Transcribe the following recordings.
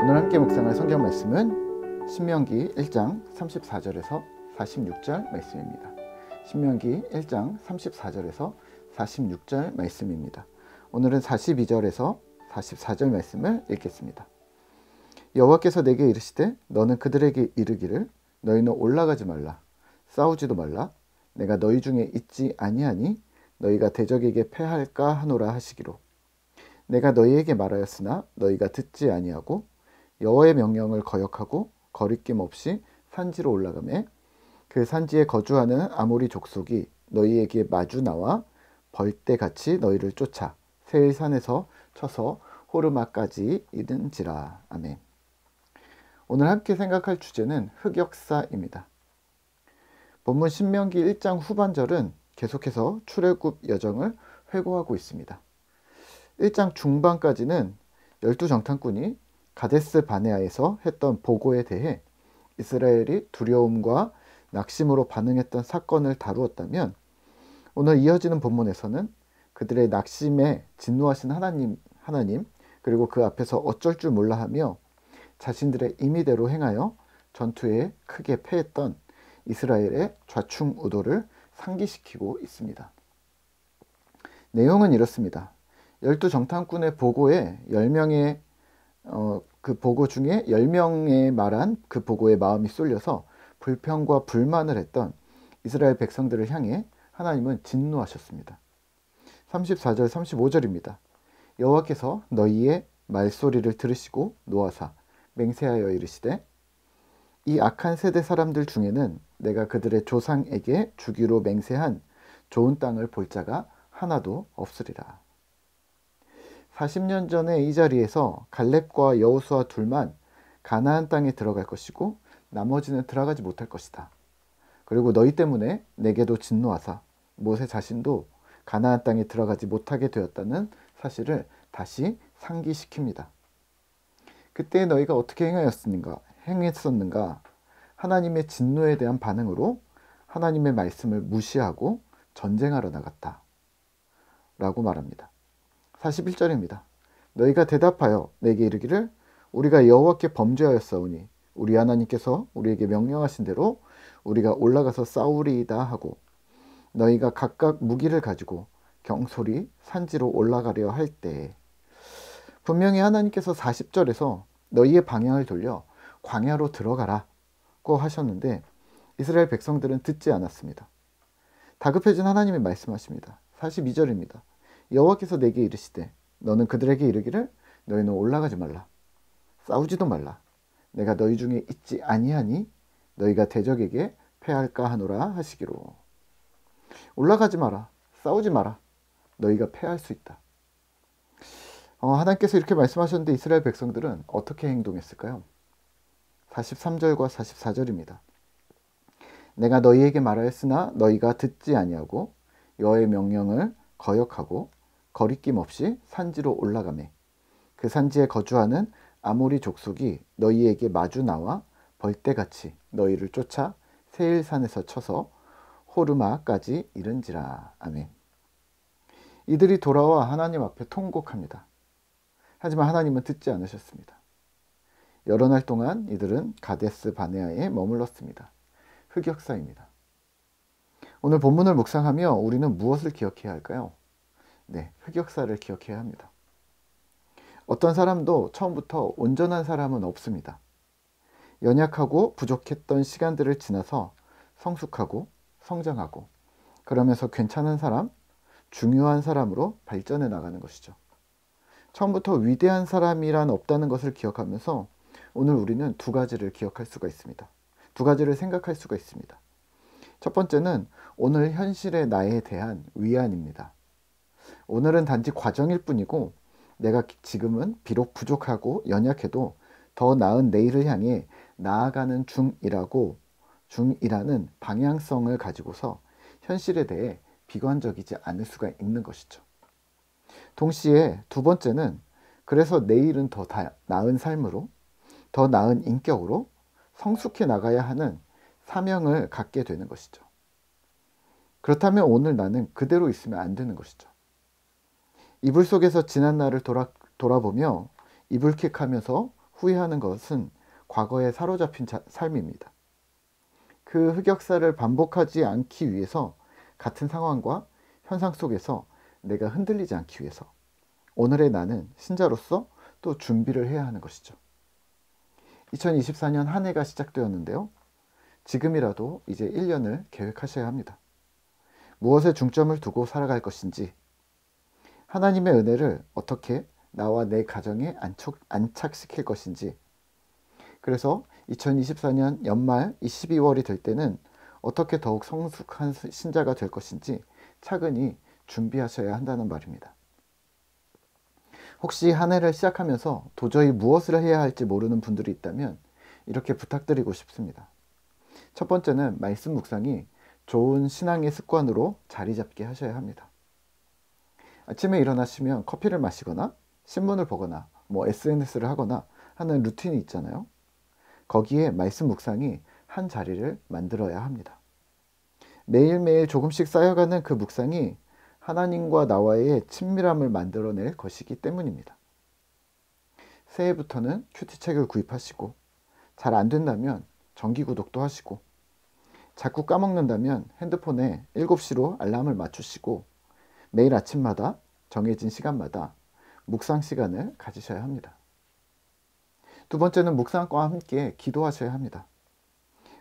오늘 함께 묵상할 성경 말씀은 신명기 1장 34절에서 46절 말씀입니다. 신명기 1장 34절에서 46절 말씀입니다. 오늘은 42절에서 44절 말씀을 읽겠습니다. 여호와께서 내게 이르시되 너는 그들에게 이르기를 너희는 올라가지 말라 싸우지도 말라 내가 너희 중에 있지 아니하니 너희가 대적에게 패할까 하노라 하시기로 내가 너희에게 말하였으나 너희가 듣지 아니하고 여호와의 명령을 거역하고 거리낌 없이 산지로 올라가매 그 산지에 거주하는 아모리 족속이 너희에게 마주 나와 벌떼같이 너희를 쫓아 세일산에서 쳐서 호르마까지 이른지라. 아멘. 오늘 함께 생각할 주제는 흑역사입니다. 본문 신명기 1장 후반절은 계속해서 출애굽 여정을 회고하고 있습니다. 1장 중반까지는 12정탐꾼이 가데스 바네아에서 했던 보고에 대해 이스라엘이 두려움과 낙심으로 반응했던 사건을 다루었다면, 오늘 이어지는 본문에서는 그들의 낙심에 진노하신 하나님 그리고 그 앞에서 어쩔 줄 몰라 하며 자신들의 임의대로 행하여 전투에 크게 패했던 이스라엘의 좌충우돌을 상기시키고 있습니다. 내용은 이렇습니다. 12정탐꾼의 보고에 10명의 그 보고 중에 10명의 말한 그 보고에 마음이 쏠려서 불평과 불만을 했던 이스라엘 백성들을 향해 하나님은 진노하셨습니다. 34절 35절입니다. 여호와께서 너희의 말소리를 들으시고 노하사 맹세하여 이르시되 이 악한 세대 사람들 중에는 내가 그들의 조상에게 주기로 맹세한 좋은 땅을 볼 자가 하나도 없으리라. 40년 전에 이 자리에서 갈렙과 여호수아 둘만 가나안 땅에 들어갈 것이고 나머지는 들어가지 못할 것이다. 그리고 너희 때문에 내게도 진노하사 모세 자신도 가나안 땅에 들어가지 못하게 되었다는 사실을 다시 상기시킵니다. 그때 너희가 어떻게 행했었는가? 하나님의 진노에 대한 반응으로 하나님의 말씀을 무시하고 전쟁하러 나갔다 라고 말합니다. 41절입니다. 너희가 대답하여 내게 이르기를 우리가 여호와께 범죄하였사오니 우리 하나님께서 우리에게 명령하신 대로 우리가 올라가서 싸우리이다 하고 너희가 각각 무기를 가지고 경솔히 산지로 올라가려 할 때에 분명히 하나님께서 40절에서 너희의 방향을 돌려 광야로 들어가라고 하셨는데 이스라엘 백성들은 듣지 않았습니다. 다급해진 하나님이 말씀하십니다. 42절입니다. 여호와께서 내게 이르시되 너는 그들에게 이르기를 너희는 올라가지 말라 싸우지도 말라 내가 너희 중에 있지 아니하니 너희가 대적에게 패할까 하노라 하시기로. 올라가지 마라 싸우지 마라 너희가 패할 수 있다. 하나님께서 이렇게 말씀하셨는데 이스라엘 백성들은 어떻게 행동했을까요? 43절과 44절입니다. 내가 너희에게 말하였으나 너희가 듣지 아니하고 여호와의 명령을 거역하고 거리낌 없이 산지로 올라가매 그 산지에 거주하는 아모리 족속이 너희에게 마주 나와 벌떼같이 너희를 쫓아 세일산에서 쳐서 호르마까지 이른지라. 아멘. 이들이 돌아와 하나님 앞에 통곡합니다. 하지만 하나님은 듣지 않으셨습니다. 여러 날 동안 이들은 가데스 바네아에 머물렀습니다. 흑역사입니다. 오늘 본문을 묵상하며 우리는 무엇을 기억해야 할까요? 네, 흑역사를 기억해야 합니다. 어떤 사람도 처음부터 온전한 사람은 없습니다. 연약하고 부족했던 시간들을 지나서 성숙하고 성장하고 그러면서 괜찮은 사람, 중요한 사람으로 발전해 나가는 것이죠. 처음부터 위대한 사람이란 없다는 것을 기억하면서 오늘 우리는 두 가지를 기억할 수가 있습니다. 두 가지를 생각할 수가 있습니다. 첫 번째는 오늘 현실의 나에 대한 위안입니다. 오늘은 단지 과정일 뿐이고 내가 지금은 비록 부족하고 연약해도 더 나은 내일을 향해 나아가는 중이라는 방향성을 가지고서 현실에 대해 비관적이지 않을 수가 있는 것이죠. 동시에 두 번째는 그래서 내일은 더 나은 삶으로 더 나은 인격으로 성숙해 나가야 하는 사명을 갖게 되는 것이죠. 그렇다면 오늘 나는 그대로 있으면 안 되는 것이죠. 이불 속에서 지난 날을 돌아보며 이불킥하면서 후회하는 것은 과거에 사로잡힌 삶입니다. 그 흑역사를 반복하지 않기 위해서 같은 상황과 현상 속에서 내가 흔들리지 않기 위해서 오늘의 나는 신자로서 또 준비를 해야 하는 것이죠. 2024년 한 해가 시작되었는데요. 지금이라도 이제 1년을 계획하셔야 합니다. 무엇에 중점을 두고 살아갈 것인지, 하나님의 은혜를 어떻게 나와 내 가정에 안착시킬 것인지, 그래서 2024년 연말 12월이 될 때는 어떻게 더욱 성숙한 신자가 될 것인지 차근히 준비하셔야 한다는 말입니다. 혹시 한 해를 시작하면서 도저히 무엇을 해야 할지 모르는 분들이 있다면 이렇게 부탁드리고 싶습니다. 첫 번째는 말씀 묵상이 좋은 신앙의 습관으로 자리 잡게 하셔야 합니다. 아침에 일어나시면 커피를 마시거나 신문을 보거나 SNS를 하거나 하는 루틴이 있잖아요. 거기에 말씀 묵상이 한 자리를 만들어야 합니다. 매일매일 조금씩 쌓여가는 그 묵상이 하나님과 나와의 친밀함을 만들어낼 것이기 때문입니다. 새해부터는 큐티책을 구입하시고, 잘 안 된다면 정기구독도 하시고, 자꾸 까먹는다면 핸드폰에 7시로 알람을 맞추시고 매일 아침마다 정해진 시간마다 묵상 시간을 가지셔야 합니다. 두 번째는 묵상과 함께 기도하셔야 합니다.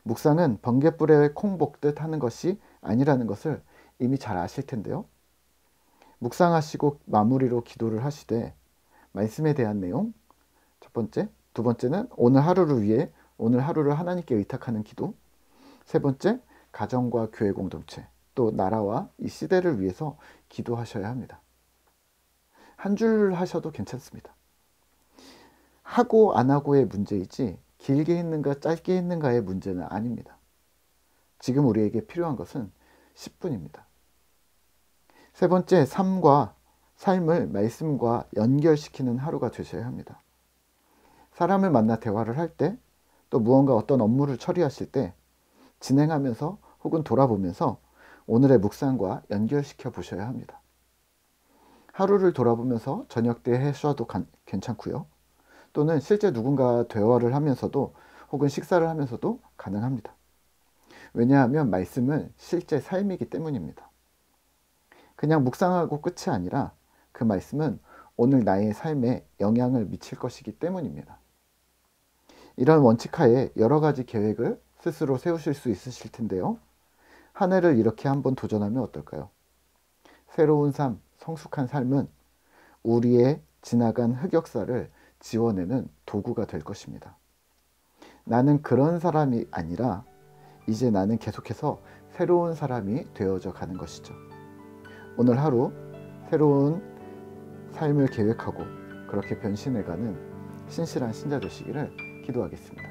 묵상은 번갯불에 콩 볶듯 하는 것이 아니라는 것을 이미 잘 아실 텐데요. 묵상하시고 마무리로 기도를 하시되 말씀에 대한 내용, 첫 번째, 두 번째는 오늘 하루를 위해 오늘 하루를 하나님께 의탁하는 기도, 세 번째, 가정과 교회 공동체, 또 나라와 이 시대를 위해서 기도하셔야 합니다. 한 줄 하셔도 괜찮습니다. 하고 안 하고의 문제이지 길게 했는가 짧게 했는가의 문제는 아닙니다. 지금 우리에게 필요한 것은 10분입니다. 세 번째, 삶을 말씀과 연결시키는 하루가 되셔야 합니다. 사람을 만나 대화를 할 때, 또 무언가 어떤 업무를 처리하실 때 진행하면서 혹은 돌아보면서 오늘의 묵상과 연결시켜 보셔야 합니다. 하루를 돌아보면서 저녁 때 하셔도 괜찮고요. 또는 실제 누군가 대화를 하면서도 혹은 식사를 하면서도 가능합니다. 왜냐하면 말씀은 실제 삶이기 때문입니다. 그냥 묵상하고 끝이 아니라 그 말씀은 오늘 나의 삶에 영향을 미칠 것이기 때문입니다. 이런 원칙하에 여러 가지 계획을 스스로 세우실 수 있으실 텐데요. 한 해를 이렇게 한번 도전하면 어떨까요? 새로운 삶, 성숙한 삶은 우리의 지나간 흑역사를 지워내는 도구가 될 것입니다. 나는 그런 사람이 아니라 이제 나는 계속해서 새로운 사람이 되어져 가는 것이죠. 오늘 하루 새로운 삶을 계획하고 그렇게 변신해가는 신실한 신자 되시기를 기도하겠습니다.